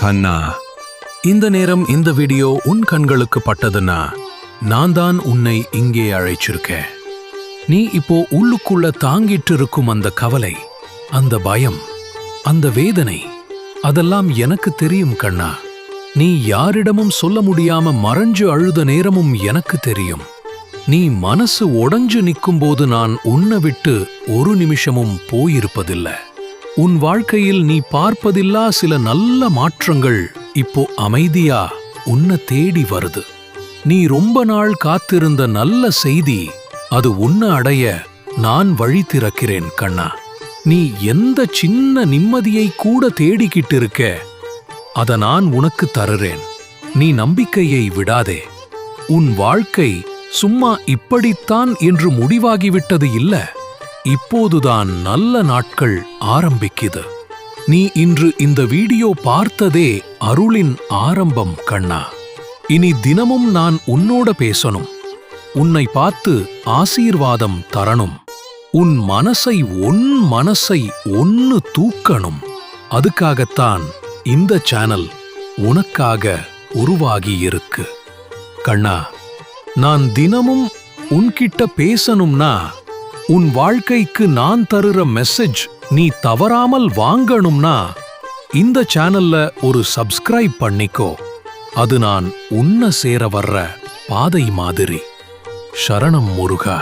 கண்ணா, இந்த நேரம் இந்த வீடியோ உன் கண்களுக்கு பட்டதுன்னா நான் தான் உன்னை இங்கே அழைச்சிருக்கேன். நீ இப்போ உள்ளுக்குள்ள தாங்கிட்டு இருக்கும் அந்த கவலை, அந்த பயம், அந்த வேதனை, அதெல்லாம் எனக்கு தெரியும் கண்ணா. நீ யாரிடமும் சொல்ல முடியாம மறைஞ்சு அழுத நேரமும் எனக்கு தெரியும். நீ மனசு உடைஞ்சு நிக்கும்போது நான் உன்னை விட்டு ஒரு நிமிஷமும் போயிருப்பதில்லை. உன் வாழ்க்கையில் நீ பார்ப்பதில்லா சில நல்ல மாற்றங்கள் இப்போ அமைதியா உன்னை தேடி வருது. நீ ரொம்ப நாள் காத்திருந்த நல்ல செய்தி, அது உன்னை அடைய நான் வழி திறக்கிறேன் கண்ணா. நீ எந்த சின்ன நிம்மதியை கூட தேடிக்கிட்டு இருக்க, அத நான் உனக்கு தருறேன். நீ நம்பிக்கையை விடாதே. உன் வாழ்க்கை சும்மா இப்படித்தான் என்று முடிவாகிவிட்டது இல்ல. இப்போதுதான் நல்ல நாட்கள் ஆரம்பிக்குது. நீ இன்று இந்த வீடியோ பார்த்ததே அருளின் ஆரம்பம் கண்ணா. இனி தினமும் நான் உன்னோட பேசணும், உன்னை பார்த்து ஆசீர்வாதம் தரணும், உன் மனசை ஒன்னு தூக்கணும். அதுக்காகத்தான் இந்த சேனல் உனக்காக உருவாகியிருக்கு கண்ணா. நான் தினமும் உன்கிட்ட பேசணும்னா, உன் வாழ்க்கைக்கு நான் தருற மெசேஜ் நீ தவறாமல் வாங்கணும்னா இந்த சேனல்ல ஒரு சப்ஸ்கிரைப் பண்ணிக்கோ. அது நான் உன்னை சேர வர்ற பாதை மாதிரி. சரணம் முருகா.